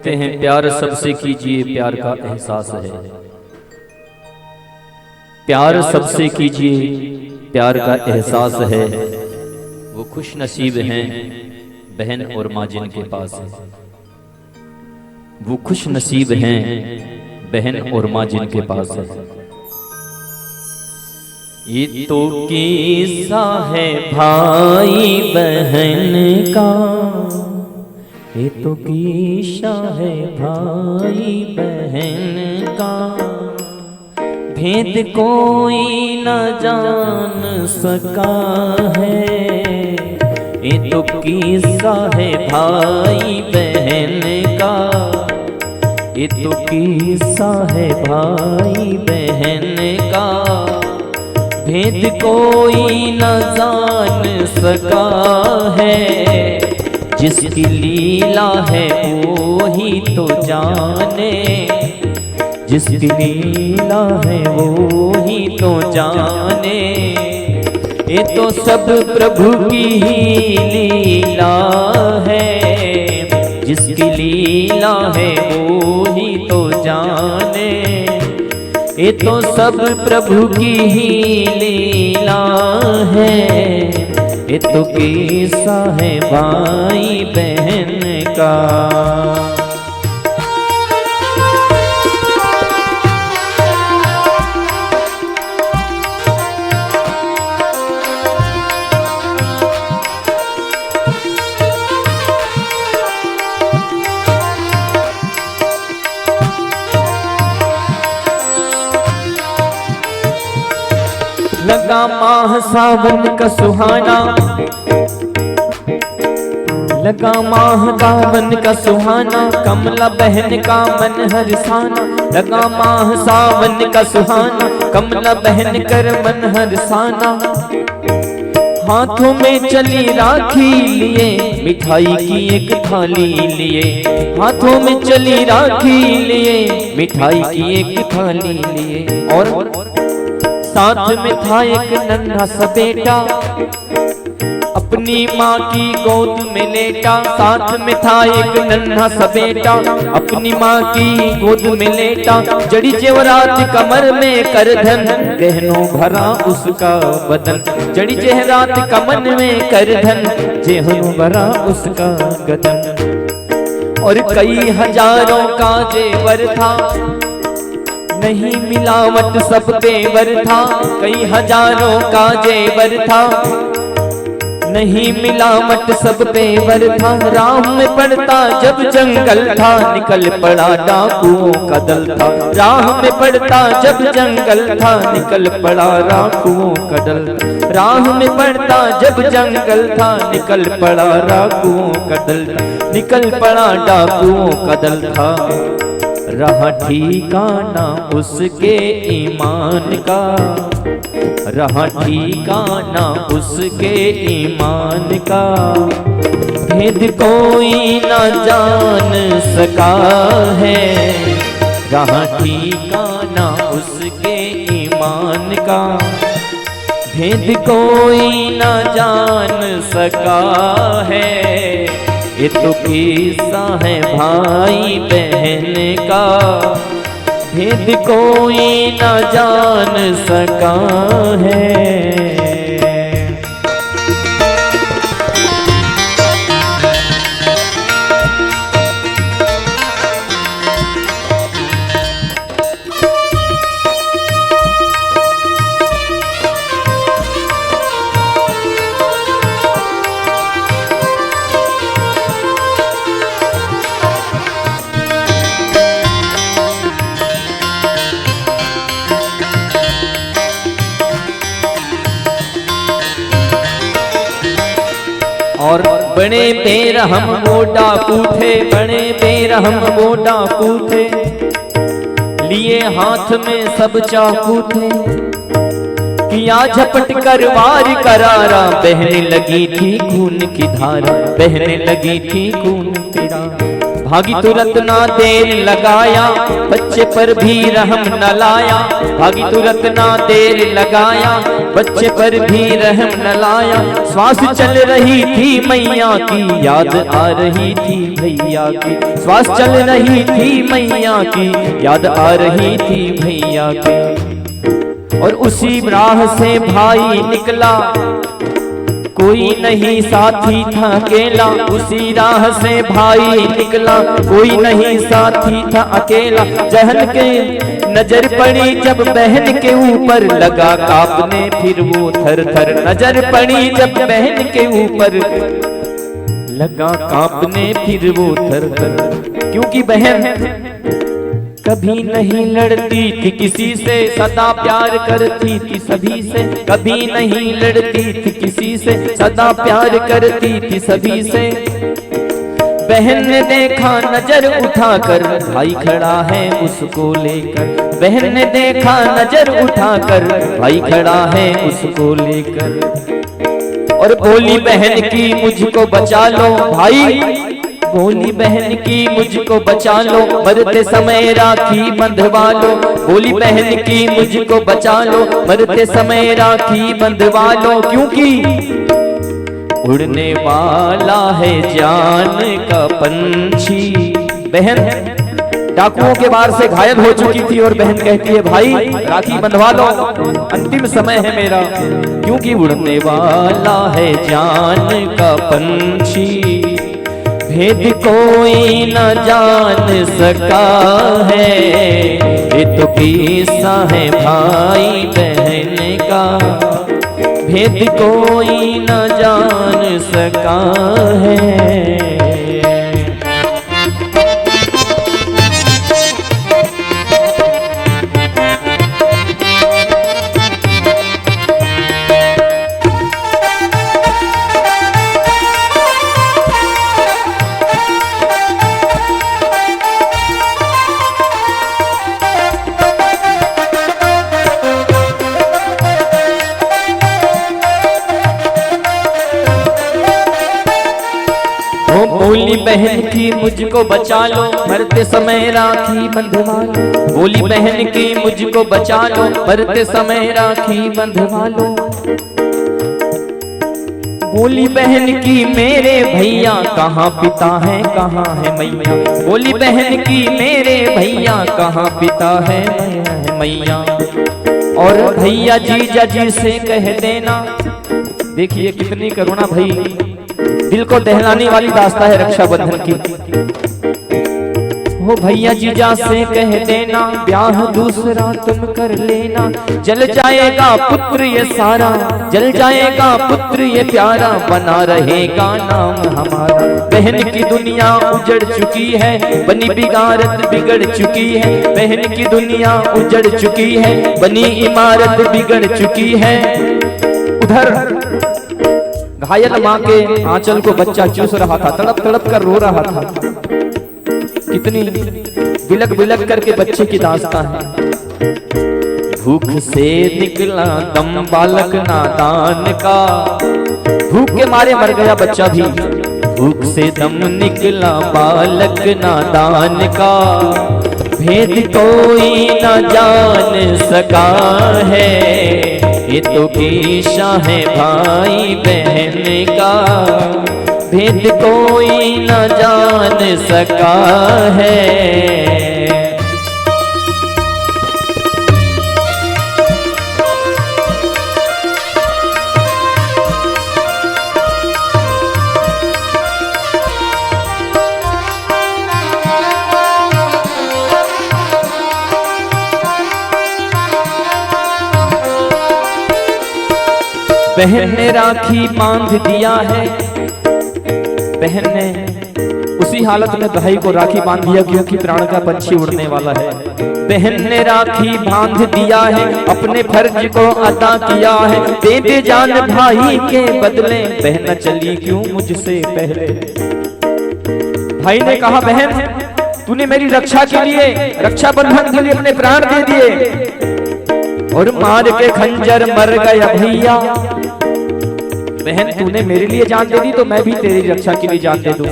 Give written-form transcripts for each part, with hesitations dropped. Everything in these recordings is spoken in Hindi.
कहते हैं प्यार सबसे कीजिए, प्यार का एहसास है। प्यार सबसे कीजिए, प्यार का एहसास है। वो खुश नसीब हैं बहन और माँ जिनके पास है। वो खुश नसीब हैं बहन और माँ जिनके पास है। ये तो किस्सा है भाई बहन का, ये तो किस्सा है भाई बहन का। भेद कोई न जान सका है, ये तो किस्सा है भाई बहन का। ये तो किस्सा है भाई बहन का। भेद कोई न जान सका है, जिसकी लीला है वो ही तो जाने। जिसकी लीला है वो ही तो जाने। ये तो सब प्रभु की ही लीला है। जिसकी लीला है वो ही तो जाने। ये तो सब प्रभु की ही लीला है। ये तो किस्सा है भाई बहन का। लगा माह सावन का सुहाना, लगा माह सावन का सुहाना। कमला बहन का मन हरसाना। लगा माह सावन का सुहाना, कमला बहन कर मन हरसाना। हाथों में चली राखी लिए, मिठाई की एक थाली लिए। हाथों में चली राखी लिए, मिठाई की एक थाली लिए। और साथ में था एक नन्हा सा बेटा, अपनी माँ की गोद में लेटा। साथ में था एक नन्हा सा बेटा, अपनी माँ की गोद में लेटा। जड़ी जेवरात कमर में कर धन, गहनों भरा उसका बदन। जड़ी जेवरात कमर में कर धन, गहनों भरा उसका गदन। और कई हजारों का जेवर था, नहीं मिलावट सब तेवर था। कई हजारों का जेवर था, नहीं मिलावट सब तेवर था। राह में पड़ता जब जंगल था, निकल पड़ा डाकुओं का दल था। राह में पड़ता जब जंगल था, निकल पड़ा डाकुओं का दल। राह में पड़ता जब जंगल था, निकल पड़ा डाकुओं का दल। निकल पड़ा डाकुओं का दल था। रहा ठिकाना उसके ईमान का, रहा ठिकाना उसके ईमान का। भेद कोई न जान सका है, रहा ठिकाना उसके ईमान का। भेद कोई न जान सका है। ये तो किस्सा है भाई बहन का। भेद कोई न जान सका है। और बड़े बेरहम वो डाकू थे, बड़े बेरहम वो डाकू थे। लिए हाथ में सब चाकू थे, किया झपट कर वार करारा। बहने लगी थी खून की धारा, बहने लगी थी खून की धारा। भागी तुरंत ना देर लगाया, बच्चे पर भी रहम न लाया। भागी तुरंत ना देर लगाया, बच्चे पर भी रहम न लाया। श्वास चल रही थी मैया की, याद आ रही थी भैया की। श्वास चल रही थी मैया की, याद आ रही थी भैया की। और उसी राह से भाई निकला, कोई नहीं साथी था अकेला। उसी राह से भाई निकला, कोई नहीं साथी था अकेला। जहन के नजर पड़ी जब बहन के ऊपर, लगा कांपने फिर वो थर थर। नजर पड़ी जब बहन के ऊपर, लगा कांपने फिर वो थर थर। क्योंकि बहन कभी नहीं लड़ती थी किसी से, सदा प्यार करती थी सभी से। कभी नहीं लड़ती थी किसी से, सदा प्यार करती थी सभी से। बहन ने देखा नजर उठाकर, भाई खड़ा है उसको लेकर। बहन ने देखा नजर उठाकर, भाई खड़ा है उसको लेकर। और बोली बहन की मुझको बचा लो भाई, बोली बहन की मुझको बचा लो, मरते समय राखी बंधवा लो। बोली बहन की मुझको बचा लो, मरते समय राखी बंधवा लो। क्योंकि उड़ने वाला है जान का पंछी। बहन डाकुओं के वार से घायल हो चुकी थी और बहन कहती है भाई राखी बंधवा लो, अंतिम समय है मेरा। क्योंकि उड़ने वाला है जान का पंछी, भेद कोई न जान सका है। ये तो किस्सा है भाई बहन का, भेद कोई न जान सका है। बोली बहन की मुझको बचा लो, मरते समय राखी बंधवा लो। बोली बहन की मुझको बचा लो, मरते समय राखी बंधवा लो। बोली बहन की मेरे भैया कहाँ पिता है कहाँ है मैया। बोली बहन की मेरे भैया कहाँ पिता है मैया। और भैया जीजा जी से कह देना, देखिए कितनी करुणा भाई, दिल को दहलाने वाली दास्तां है रक्षाबंधन की। हो भैया जीजा से कह देना, ब्याह दूसरा तुम कर लेना। जल जाएगा पुत्र ये सारा, जल जाएगा पुत्र ये प्यारा, बना रहेगा नाम हमारा। बहन की दुनिया उजड़ चुकी है, बनी बिगारत बिगड़ चुकी है। बहन की दुनिया उजड़ चुकी है, बनी इमारत बिगड़ चुकी है। उधर घायल माँ के आंचल को बच्चा चूस रहा था, तड़प तड़प कर रो रहा था। कितनी बिलक बिलक करके बच्चे की दास्तां है। भूख से निकला दम बालक नादान का, भूख के मारे मर गया बच्चा भी। भूख से दम निकला बालक नादान का, भेद कोई न जान सका है। ये तो किस्सा है भाई बहन का, भेद कोई न जान सका है। बहन ने राखी बांध दिया है, बहन ने उसी हालत में भाई को राखी बांध दिया क्योंकि प्राण का पंछी उड़ने वाला है। बहन ने राखी बांध दिया है, अपने फर्ज को अदा किया है। दे दे जान भाई के बदले, बहन चली क्यों मुझसे पहले। भाई ने कहा बहन तूने मेरी रक्षा के लिए, रक्षा बंधन के लिए अपने प्राण दे दिए और मार के खंजर मर गया भैया। बहन तूने मेरे लिए जान दे दी तो मैं भी तेरी रक्षा के लिए जान दे दूं।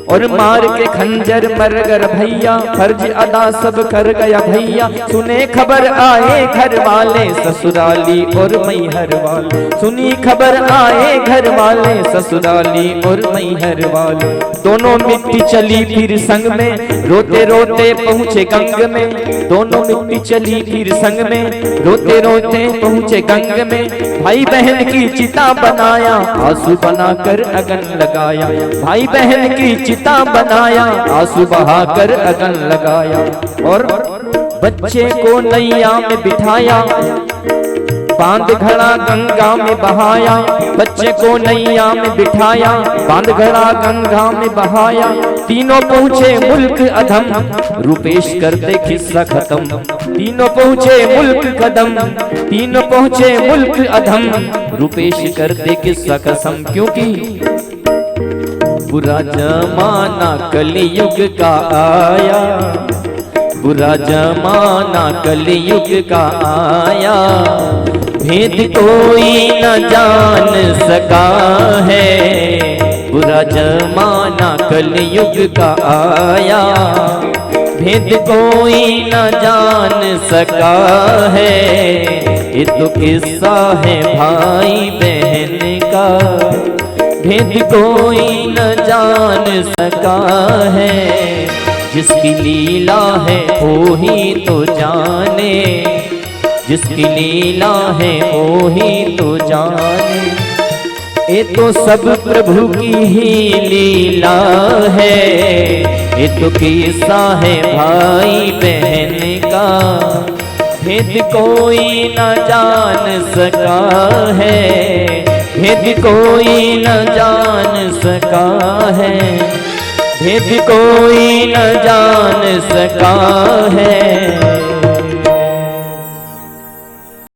और मार के खंजर मरगर भैया, फर्ज अदा सब कर गया भैया। सुने खबर आए घर वाले ससुराली और मैहर वाले, सुनी खबर आए घर वाले ससुराली और मैहर वाले। दोनों मिट्टी चली फिर संग में, रोते रोते पहुँचे गंग में। दोनों मिट्टी चली फिर संग में, रोते रोते पहुँचे गंग में। भाई बहन की चिता बनाया, आंसू बनाकर अगन लगाया। भाई बहन की चिता बनाया, आंसू बहाकर अगन लगाया। और बच्चे को नैया में बिठाया, बांध घड़ा गंगा में बहाया। बच्चे को नैया में बिठाया, बांध घड़ा गंगा में बहाया। तीनों पहुँचे मुल्क अधम, रूपेश करते किस्सा खत्म। तीनों पहुँचे मुल्क कदम, तीनों पहुँचे मुल्क अधम, रूपेश करते किस्सा कसम। क्योंकि बुरा जमाना कलयुग का आया, बुरा जमाना कलयुग का आया। भेद कोई न जान सका है, बुरा जमाना कलयुग का आया। भेद कोई न जान सका है, ये तो किस्सा है भाई बहन का। भेद कोई न जान सका है, जिसकी लीला है वो ही तो जाने। जिसकी लीला है वो ही तो जाने। ये तो सब प्रभु की ही लीला है, ये तो किस्सा है भाई बहन का। भेद कोई न जान सका है, भेद कोई न जान सका है। भेद कोई न जान सका है।